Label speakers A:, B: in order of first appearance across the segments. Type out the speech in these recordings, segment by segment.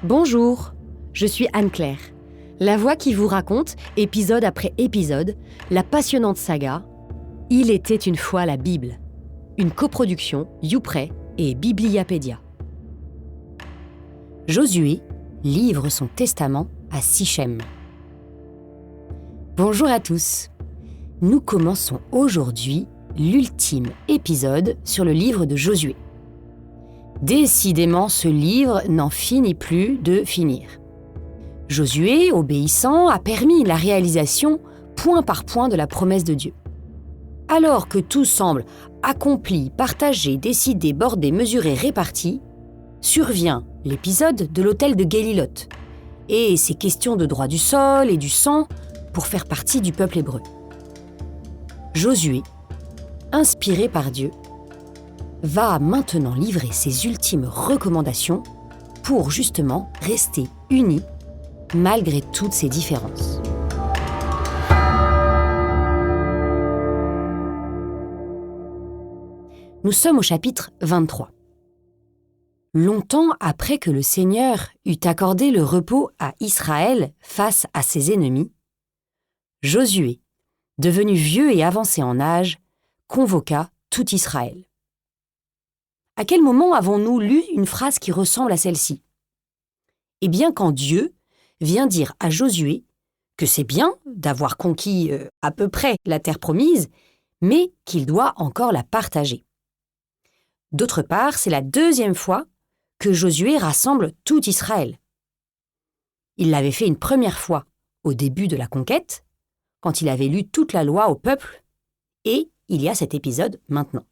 A: Bonjour, je suis Anne-Claire, la voix qui vous raconte, épisode après épisode, la passionnante saga « Il était une fois la Bible », une coproduction YouPray et Bibliapédia. Josué livre son testament à Sichem. Bonjour à tous, nous commençons aujourd'hui l'ultime épisode sur le livre de Josué. Décidément, ce livre n'en finit plus de finir. Josué, obéissant, a permis la réalisation point par point de la promesse de Dieu. Alors que tout semble accompli, partagé, décidé, bordé, mesuré, réparti, survient l'épisode de l'autel de Guélilot et ses questions de droit du sol et du sang pour faire partie du peuple hébreu. Josué, inspiré par Dieu, va maintenant livrer ses ultimes recommandations pour justement rester unis malgré toutes ces différences. Nous sommes au chapitre 23. Longtemps après que le Seigneur eut accordé le repos à Israël face à ses ennemis, Josué, devenu vieux et avancé en âge, convoqua tout Israël. À quel moment avons-nous lu une phrase qui ressemble à celle-ci ? Eh bien, quand Dieu vient dire à Josué que c'est bien d'avoir conquis à peu près la terre promise, mais qu'il doit encore la partager. D'autre part, c'est la deuxième fois que Josué rassemble tout Israël. Il l'avait fait une première fois au début de la conquête, quand il avait lu toute la loi au peuple, et il y a cet épisode maintenant.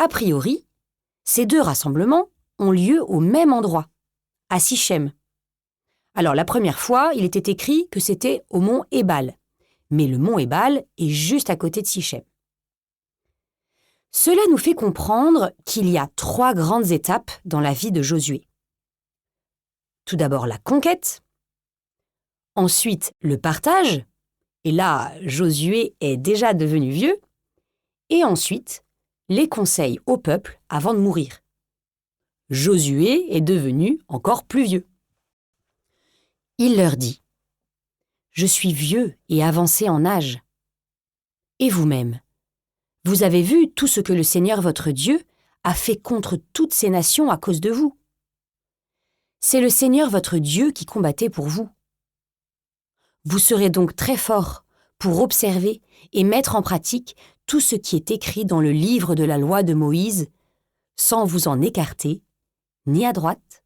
A: A priori, ces deux rassemblements ont lieu au même endroit, à Sichem. Alors la première fois, il était écrit que c'était au mont Ébal, mais le mont Ébal est juste à côté de Sichem. Cela nous fait comprendre qu'il y a 3 grandes étapes dans la vie de Josué. Tout d'abord la conquête, ensuite le partage, et là Josué est déjà devenu vieux, et ensuite les conseils au peuple avant de mourir. Josué est devenu encore plus vieux. Il leur dit : « Je suis vieux et avancé en âge. Et vous-même, vous avez vu tout ce que le Seigneur votre Dieu a fait contre toutes ces nations à cause de vous. C'est le Seigneur votre Dieu qui combattait pour vous. Vous serez donc très forts pour observer et mettre en pratique tout ce qui est écrit dans le livre de la loi de Moïse, sans vous en écarter, ni à droite,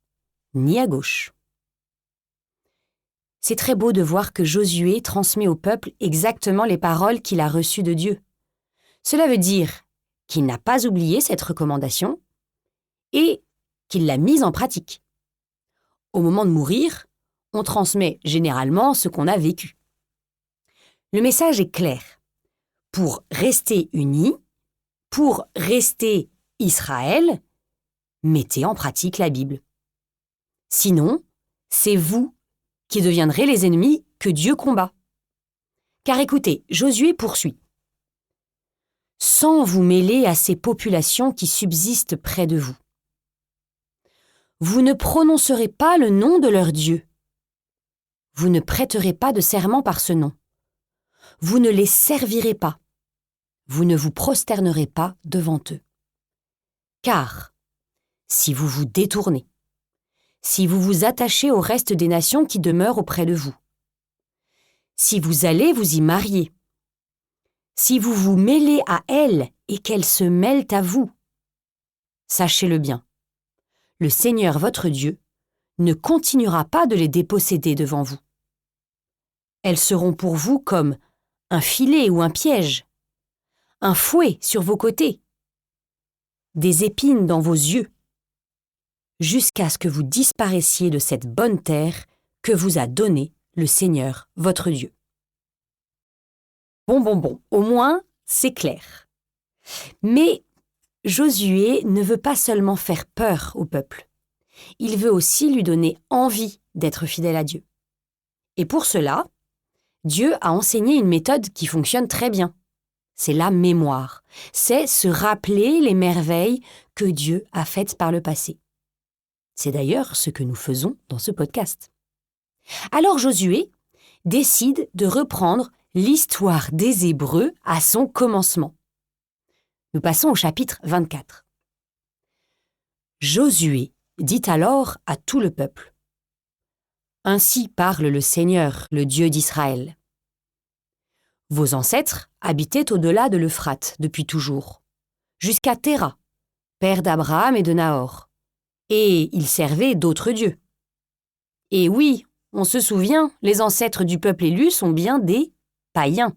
A: ni à gauche. » C'est très beau de voir que Josué transmet au peuple exactement les paroles qu'il a reçues de Dieu. Cela veut dire qu'il n'a pas oublié cette recommandation et qu'il l'a mise en pratique. Au moment de mourir, on transmet généralement ce qu'on a vécu. Le message est clair. Pour rester unis, pour rester Israël, mettez en pratique la Bible. Sinon, c'est vous qui deviendrez les ennemis que Dieu combat. Car écoutez, Josué poursuit. « Sans vous mêler à ces populations qui subsistent près de vous. Vous ne prononcerez pas le nom de leur Dieu. Vous ne prêterez pas de serment par ce nom. Vous ne les servirez pas. Vous ne vous prosternerez pas devant eux. Car, si vous vous détournez, si vous vous attachez au reste des nations qui demeurent auprès de vous, si vous allez vous y marier, si vous vous mêlez à elles et qu'elles se mêlent à vous, sachez-le bien, le Seigneur votre Dieu ne continuera pas de les déposséder devant vous. Elles seront pour vous comme un filet ou un piège, un fouet sur vos côtés, des épines dans vos yeux, jusqu'à ce que vous disparaissiez de cette bonne terre que vous a donnée le Seigneur votre Dieu. » Bon, au moins, c'est clair. Mais Josué ne veut pas seulement faire peur au peuple, il veut aussi lui donner envie d'être fidèle à Dieu. Et pour cela, Dieu a enseigné une méthode qui fonctionne très bien. C'est la mémoire, c'est se rappeler les merveilles que Dieu a faites par le passé. C'est d'ailleurs ce que nous faisons dans ce podcast. Alors Josué décide de reprendre l'histoire des Hébreux à son commencement. Nous passons au chapitre 24. Josué dit alors à tout le peuple : « Ainsi parle le Seigneur, le Dieu d'Israël. Vos ancêtres habitaient au-delà de l'Euphrate depuis toujours, jusqu'à Téra, père d'Abraham et de Nahor, et ils servaient d'autres dieux. Et oui, on se souvient, les ancêtres du peuple élu sont bien des païens.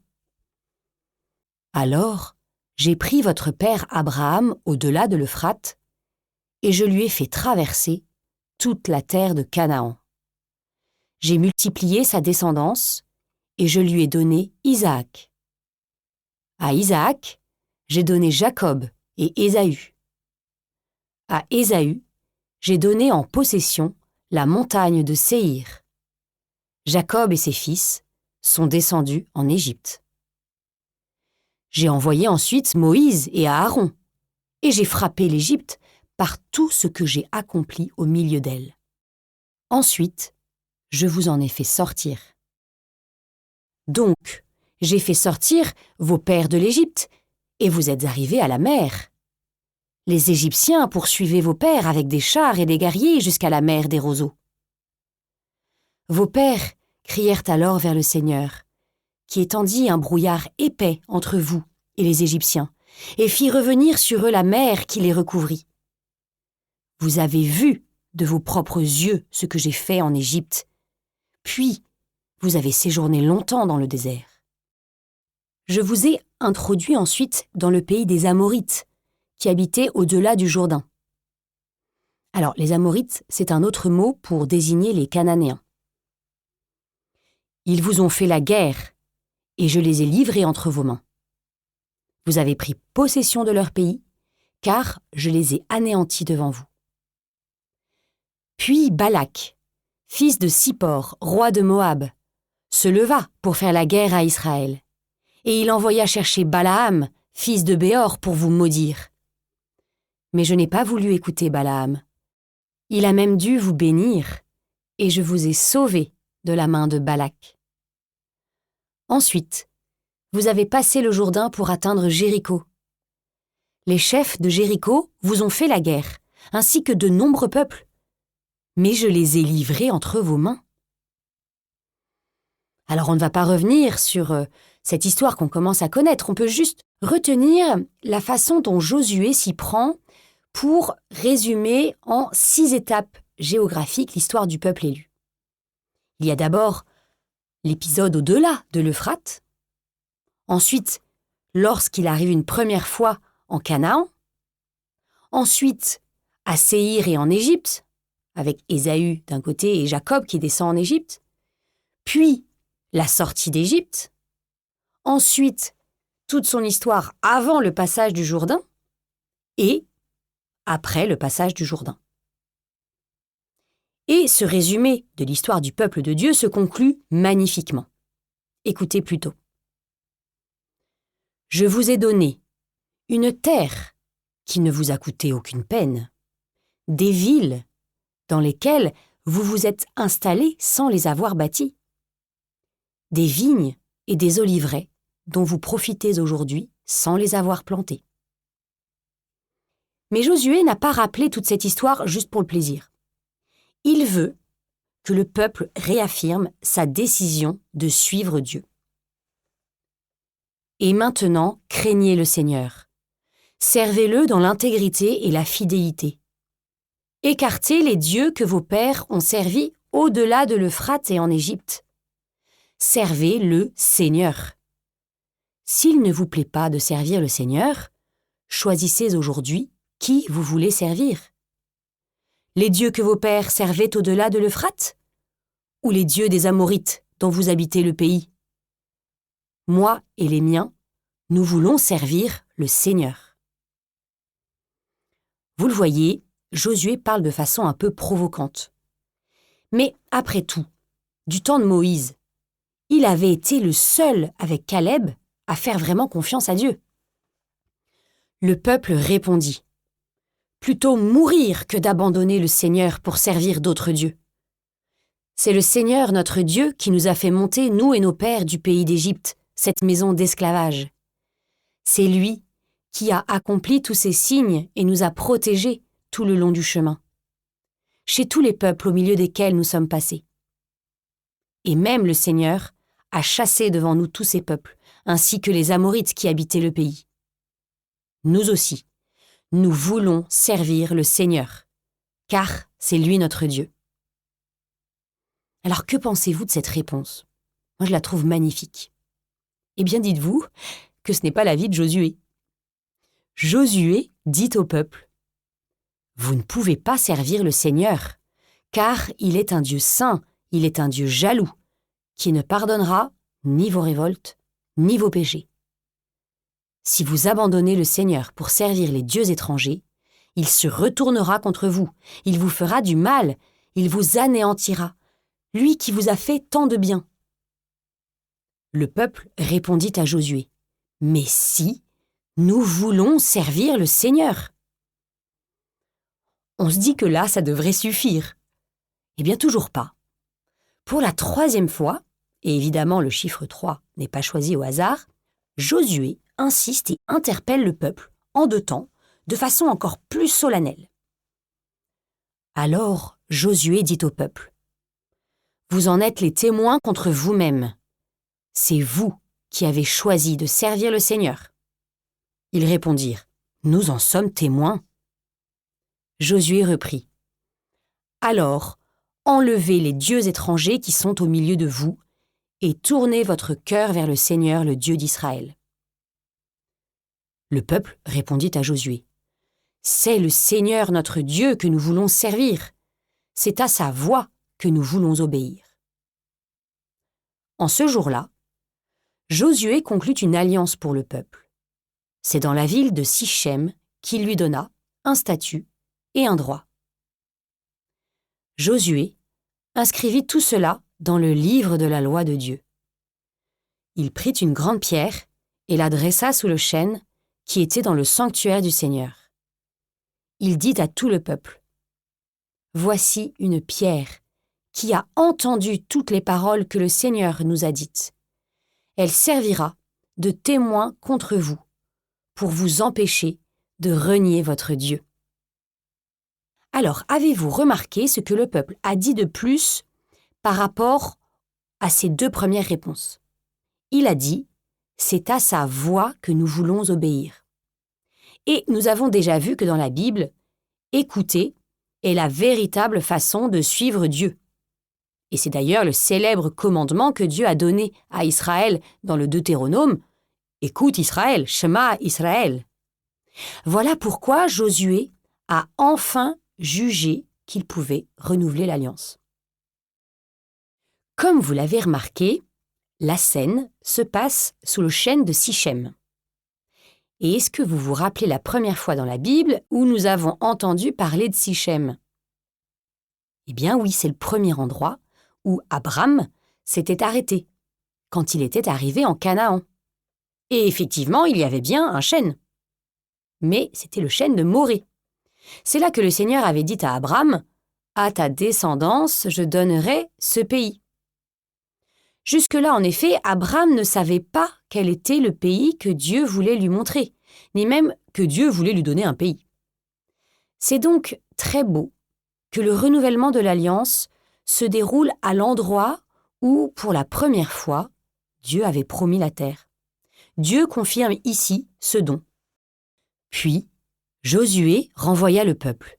A: Alors, j'ai pris votre père Abraham au-delà de l'Euphrate, et je lui ai fait traverser toute la terre de Canaan. J'ai multiplié sa descendance, et je lui ai donné Isaac. À Isaac, j'ai donné Jacob et Ésaü. À Ésaü, j'ai donné en possession la montagne de Séhir. Jacob et ses fils sont descendus en Égypte. J'ai envoyé ensuite Moïse et Aaron, et j'ai frappé l'Égypte par tout ce que j'ai accompli au milieu d'elle. Ensuite, je vous en ai fait sortir. Donc, j'ai fait sortir vos pères de l'Égypte, et vous êtes arrivés à la mer. Les Égyptiens poursuivaient vos pères avec des chars et des guerriers jusqu'à la mer des roseaux. Vos pères crièrent alors vers le Seigneur, qui étendit un brouillard épais entre vous et les Égyptiens, et fit revenir sur eux la mer qui les recouvrit. Vous avez vu de vos propres yeux ce que j'ai fait en Égypte, puis vous avez séjourné longtemps dans le désert. Je vous ai introduit ensuite dans le pays des Amorites, qui habitaient au-delà du Jourdain. Alors, les Amorites, c'est un autre mot pour désigner les Cananéens. Ils vous ont fait la guerre, et je les ai livrés entre vos mains. Vous avez pris possession de leur pays, car je les ai anéantis devant vous. Puis Balak, fils de Sippor, roi de Moab, se leva pour faire la guerre à Israël, et il envoya chercher Balaam, fils de Béor, pour vous maudire. Mais je n'ai pas voulu écouter Balaam. Il a même dû vous bénir, et je vous ai sauvés de la main de Balak. Ensuite, vous avez passé le Jourdain pour atteindre Jéricho. Les chefs de Jéricho vous ont fait la guerre, ainsi que de nombreux peuples, mais je les ai livrés entre vos mains. Alors on ne va pas revenir sur cette histoire qu'on commence à connaître, on peut juste retenir la façon dont Josué s'y prend pour résumer en 6 étapes géographiques l'histoire du peuple élu. Il y a d'abord l'épisode au-delà de l'Euphrate, ensuite lorsqu'il arrive une première fois en Canaan, ensuite à Séhir et en Égypte, avec Ésaü d'un côté et Jacob qui descend en Égypte, puis la sortie d'Égypte, ensuite toute son histoire avant le passage du Jourdain et après le passage du Jourdain. Et ce résumé de l'histoire du peuple de Dieu se conclut magnifiquement. Écoutez plutôt. Je vous ai donné une terre qui ne vous a coûté aucune peine, des villes dans lesquelles vous vous êtes installés sans les avoir bâties, des vignes et des oliveraies dont vous profitez aujourd'hui sans les avoir plantées. Mais Josué n'a pas rappelé toute cette histoire juste pour le plaisir. Il veut que le peuple réaffirme sa décision de suivre Dieu. Et maintenant, craignez le Seigneur. Servez-le dans l'intégrité et la fidélité. Écartez les dieux que vos pères ont servis au-delà de l'Euphrate et en Égypte. Servez le Seigneur. S'il ne vous plaît pas de servir le Seigneur, choisissez aujourd'hui qui vous voulez servir. Les dieux que vos pères servaient au-delà de l'Euphrate ? Ou les dieux des Amorites dont vous habitez le pays ? Moi et les miens, nous voulons servir le Seigneur. Vous le voyez, Josué parle de façon un peu provocante. Mais après tout, du temps de Moïse, il avait été le seul avec Caleb à faire vraiment confiance à Dieu. Le peuple répondit : plutôt mourir que d'abandonner le Seigneur pour servir d'autres dieux. C'est le Seigneur notre Dieu qui nous a fait monter, nous et nos pères, du pays d'Égypte, cette maison d'esclavage. C'est lui qui a accompli tous ces signes et nous a protégés tout le long du chemin, chez tous les peuples au milieu desquels nous sommes passés. Et même le Seigneur a chassé devant nous tous ces peuples, ainsi que les Amorites qui habitaient le pays. Nous aussi, nous voulons servir le Seigneur, car c'est lui notre Dieu. Alors que pensez-vous de cette réponse? Moi, je la trouve magnifique. Eh bien, dites-vous que ce n'est pas l'avis de Josué. Josué dit au peuple: « Vous ne pouvez pas servir le Seigneur, car il est un Dieu saint, il est un Dieu jaloux, qui ne pardonnera ni vos révoltes, ni vos péchés. Si vous abandonnez le Seigneur pour servir les dieux étrangers, il se retournera contre vous, il vous fera du mal, il vous anéantira, lui qui vous a fait tant de bien. » Le peuple répondit à Josué: « Mais si, nous voulons servir le Seigneur. » On se dit que là, ça devrait suffire. Eh bien, toujours pas. Pour la 3e fois, et évidemment le chiffre 3 n'est pas choisi au hasard, Josué insiste et interpelle le peuple, en 2 temps, de façon encore plus solennelle. Alors Josué dit au peuple: « Vous en êtes les témoins contre vous-même. C'est vous qui avez choisi de servir le Seigneur. » Ils répondirent: « Nous en sommes témoins. » Josué reprit: « Alors, enlevez les dieux étrangers qui sont au milieu de vous, et tournez votre cœur vers le Seigneur, le Dieu d'Israël. » Le peuple répondit à Josué: « C'est le Seigneur notre Dieu que nous voulons servir. C'est à sa voix que nous voulons obéir. » En ce jour-là, Josué conclut une alliance pour le peuple. C'est dans la ville de Sichem qu'il lui donna un statut et un droit. Josué inscrivit tout cela dans le livre de la loi de Dieu. Il prit une grande pierre et la dressa sous le chêne qui était dans le sanctuaire du Seigneur. Il dit à tout le peuple: « Voici une pierre qui a entendu toutes les paroles que le Seigneur nous a dites. Elle servira de témoin contre vous, pour vous empêcher de renier votre Dieu. » Alors, avez-vous remarqué ce que le peuple a dit de plus par rapport à ces 2 premières réponses? Il a dit: « C'est à sa voix que nous voulons obéir. » Et nous avons déjà vu que dans la Bible, écouter est la véritable façon de suivre Dieu. Et c'est d'ailleurs le célèbre commandement que Dieu a donné à Israël dans le Deutéronome: « Écoute Israël, Shema Israël. » Voilà pourquoi Josué a enfin jugé qu'il pouvait renouveler l'alliance. Comme vous l'avez remarqué, la scène se passe sous le chêne de Sichem. Et est-ce que vous vous rappelez la première fois dans la Bible où nous avons entendu parler de Sichem? Eh bien oui, c'est le premier endroit où Abraham s'était arrêté, quand il était arrivé en Canaan. Et effectivement, il y avait bien un chêne. Mais c'était le chêne de Morée. C'est là que le Seigneur avait dit à Abraham: « À ta descendance, je donnerai ce pays. » Jusque-là, en effet, Abraham ne savait pas quel était le pays que Dieu voulait lui montrer, ni même que Dieu voulait lui donner un pays. C'est donc très beau que le renouvellement de l'alliance se déroule à l'endroit où, pour la première fois, Dieu avait promis la terre. Dieu confirme ici ce don. Puis, Josué renvoya le peuple,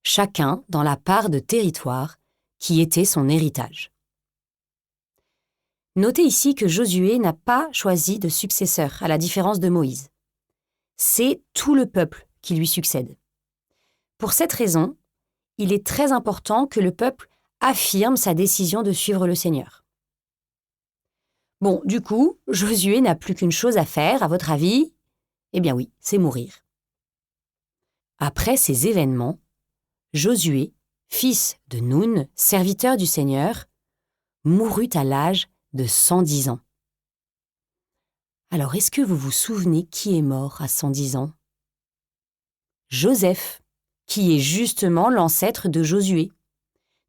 A: chacun dans la part de territoire qui était son héritage. Notez ici que Josué n'a pas choisi de successeur, à la différence de Moïse. C'est tout le peuple qui lui succède. Pour cette raison, il est très important que le peuple affirme sa décision de suivre le Seigneur. Bon, du coup, Josué n'a plus qu'une chose à faire, à votre avis? Eh bien oui, c'est mourir. Après ces événements, Josué, fils de Nun, serviteur du Seigneur, mourut à l'âge de 110 ans. Alors, est-ce que vous vous souvenez qui est mort à 110 ans? Joseph, qui est justement l'ancêtre de Josué.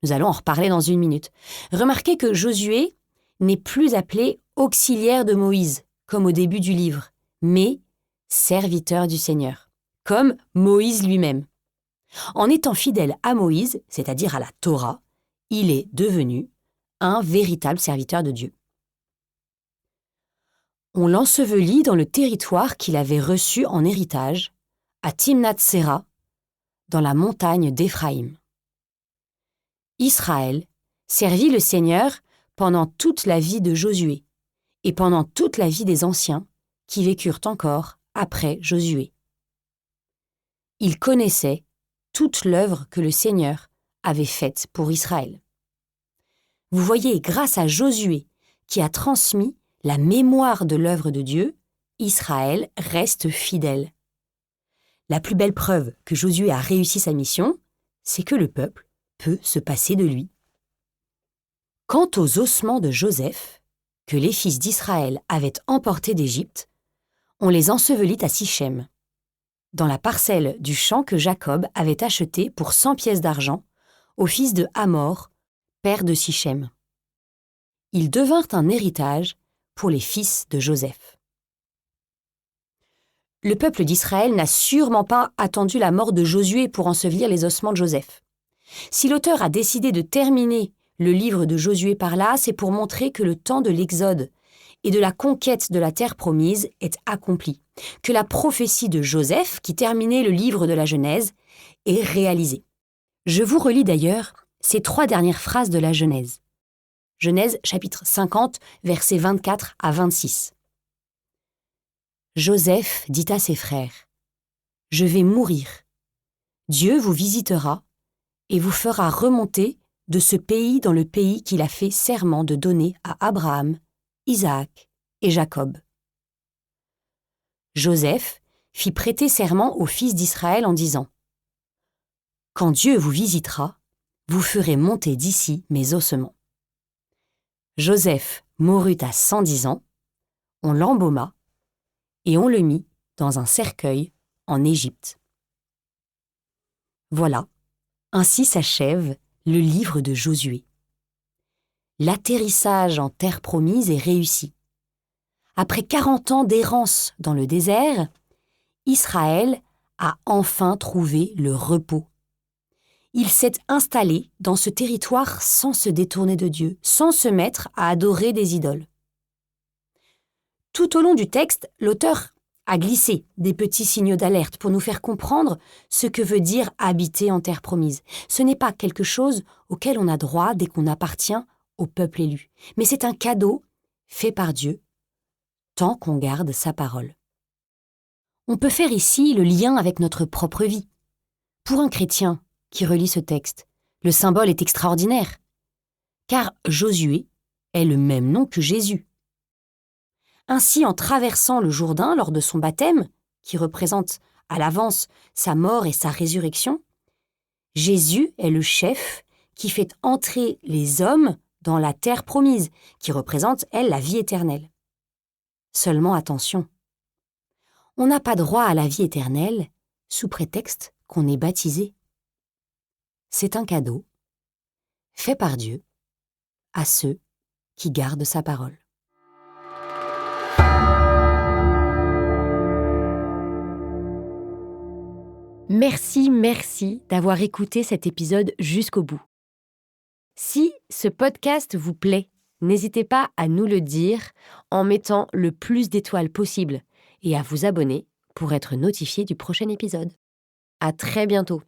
A: Nous allons en reparler dans une minute. Remarquez que Josué n'est plus appelé auxiliaire de Moïse, comme au début du livre, mais serviteur du Seigneur, comme Moïse lui-même. En étant fidèle à Moïse, c'est-à-dire à la Torah, il est devenu un véritable serviteur de Dieu. On l'ensevelit dans le territoire qu'il avait reçu en héritage, à Timnath-Séra, dans la montagne d'Éphraïm. Israël servit le Seigneur pendant toute la vie de Josué et pendant toute la vie des anciens qui vécurent encore après Josué. Ils connaissaient toute l'œuvre que le Seigneur avait faite pour Israël. Vous voyez, grâce à Josué, qui a transmis la mémoire de l'œuvre de Dieu, Israël reste fidèle. La plus belle preuve que Josué a réussi sa mission, c'est que le peuple peut se passer de lui. Quant aux ossements de Joseph, que les fils d'Israël avaient emportés d'Égypte, on les ensevelit à Sichem, dans la parcelle du champ que Jacob avait acheté pour 100 pièces d'argent au fils de Hamor, père de Sichem. Ils devinrent un héritage pour les fils de Joseph. Le peuple d'Israël n'a sûrement pas attendu la mort de Josué pour ensevelir les ossements de Joseph. Si l'auteur a décidé de terminer le livre de Josué par là, c'est pour montrer que le temps de l'Exode et de la conquête de la terre promise est accompli, que la prophétie de Joseph, qui terminait le livre de la Genèse, est réalisée. Je vous relis d'ailleurs ces 3 dernières phrases de la Genèse. Genèse chapitre 50, versets 24 à 26. Joseph dit à ses frères, « Je vais mourir. Dieu vous visitera et vous fera remonter de ce pays dans le pays qu'il a fait serment de donner à Abraham, Isaac et Jacob. » Joseph fit prêter serment aux fils d'Israël en disant, « Quand Dieu vous visitera, vous ferez monter d'ici mes ossements. » Joseph mourut à 110 ans, on l'embauma et on le mit dans un cercueil en Égypte. Voilà, ainsi s'achève le livre de Josué. L'atterrissage en terre promise est réussi. Après 40 ans d'errance dans le désert, Israël a enfin trouvé le repos. Il s'est installé dans ce territoire sans se détourner de Dieu, sans se mettre à adorer des idoles. Tout au long du texte, l'auteur a glissé des petits signaux d'alerte pour nous faire comprendre ce que veut dire habiter en terre promise. Ce n'est pas quelque chose auquel on a droit dès qu'on appartient au peuple élu, mais c'est un cadeau fait par Dieu, tant qu'on garde sa parole. On peut faire ici le lien avec notre propre vie. Pour un chrétien qui relit ce texte, le symbole est extraordinaire, car Josué est le même nom que Jésus. Ainsi, en traversant le Jourdain lors de son baptême, qui représente à l'avance sa mort et sa résurrection, Jésus est le chef qui fait entrer les hommes dans la terre promise, qui représente, elle, la vie éternelle. Seulement attention, on n'a pas droit à la vie éternelle sous prétexte qu'on est baptisé. C'est un cadeau fait par Dieu à ceux qui gardent sa parole. Merci d'avoir écouté cet épisode jusqu'au bout. Si ce podcast vous plaît, n'hésitez pas à nous le dire en mettant le plus d'étoiles possible et à vous abonner pour être notifié du prochain épisode. À très bientôt.